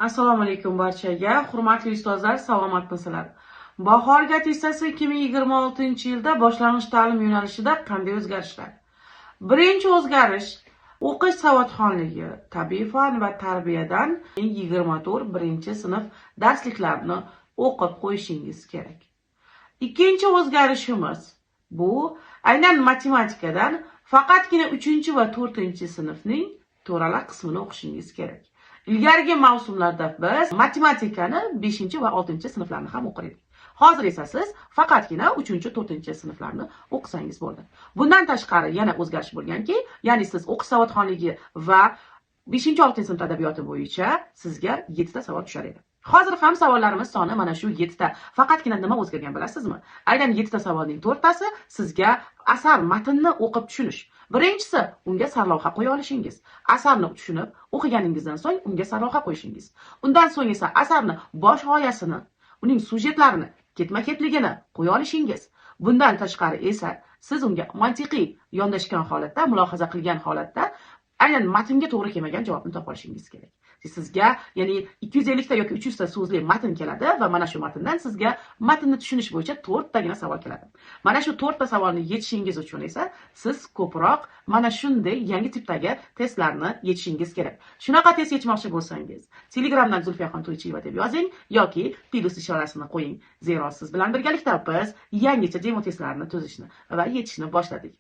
Assalomu alaykum barchaga. Hurmatli ustozlar, salomatmisizlar? Bahorgi attestatsiya 2026-yilda boshlang'ich ta'lim yo'nalishida qanday o'zgarishlar? Birinchi o'zgarish o'qish savodxonligi, tabiiy fan va tarbiyadan 24 birinchi sinf darsliklarini o'qib qo'yishingiz kerak. Ikkinchi o'zgarishimiz bu aynan matematikadan faqatgina 3 va 4 sinfning to'rala qismini o'qishingiz kerak. Ilgarigi mavsumlarda biz matematikani 5 va 6 sinflarni ham o'qir edik. Hozir esa siz faqatgina 3-4 sinflarni o'qisangiz bo'ldi. Bundan tashqari yana o'zgarish bo'lganki, ya'ni siz o'qish savodxonligi va 5-6 sinf adabiyoti bo'yicha sizga 7 ta savol tushar edi. Hozir ham savollarimiz soni mana shu 7 ta. Faqatgina nima o'zgargan bilasizmi? Aynan 7 ta savolning 4 tasi sizga asar matnni o'qib tushunish. Birinchisi, unga sarlavha qo'ya olishingiz. Asarni tushunib, o'qiganingizdan so'ng unga sarlavha qo'yishingiz. Undan so'ng esa asarni bosh g'oyasini, uning sujetlarini, ketma-ketligini qo'ya olishingiz. Bundan tashqari esa siz unga mantiqiy yondashgan holatda, mulohaza qilgan holatda aynan matnga to'g'ri kelmagan javobni topa olishingiz kerak. Sizga ya'ni 250 ta yoki 300 ta so'zli matn keladi va mana shu matndan sizga matnni tushunish bo'yicha 4 tagina savol keladi. Mana shu 4 ta savolni yechishingiz uchun esa siz ko'proq mana shunday yangi tipdagi testlarni yechishingiz kerak. Shunaqa test yechmoqchi bo'lsangiz, Telegramdan Zulfiyaxon To'ychiyeva deb yozing yoki plus ishorasini qo'ying. Zero siz bilan birgalikda biz yangicha demo testlarni tuzishni va yechishni boshladik.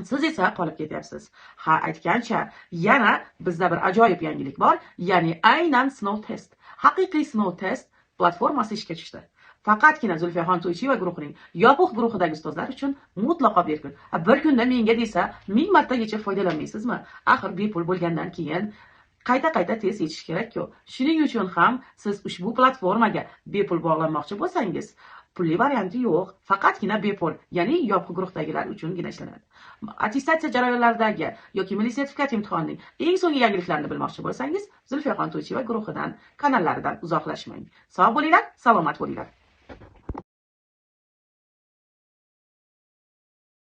Siz esa qolib ketyapsiz. Ha, aytgancha, yana bizda bir ajoyib yangilik bor, ya'ni aynan sinov test. Haqiqiy sinov test platformasi ishga tushdi. Faqatgina Zulfiyaxon To'ychiyeva guruhining yopiq guruhidagi ustozlar uchun mutlaqo bepul. Bir kunda menga desa, 1000 martagacha foydalanmaysizmi? Axir bepul bo'lgandan keyin qayta test yechish kerak-ku. Shuning uchun ham siz ushbu platformaga bepul bog'lanmoqchi bo'lsangiz, pulli varianti yo'q, faqatgina bepul, ya'ni yopiq guruhdagilar uchungina ishlanadi. Attestatsiya jarayonlaridagi yoki milliy sertifikat imtihonining eng so'nggi yangiliklarni bilmoqchi bo'lsangiz, Zulfiyaxon To'ychiyeva guruhidan, kanallaridan uzoqlashmang. Sog' bo'linglar, salomat bo'linglar.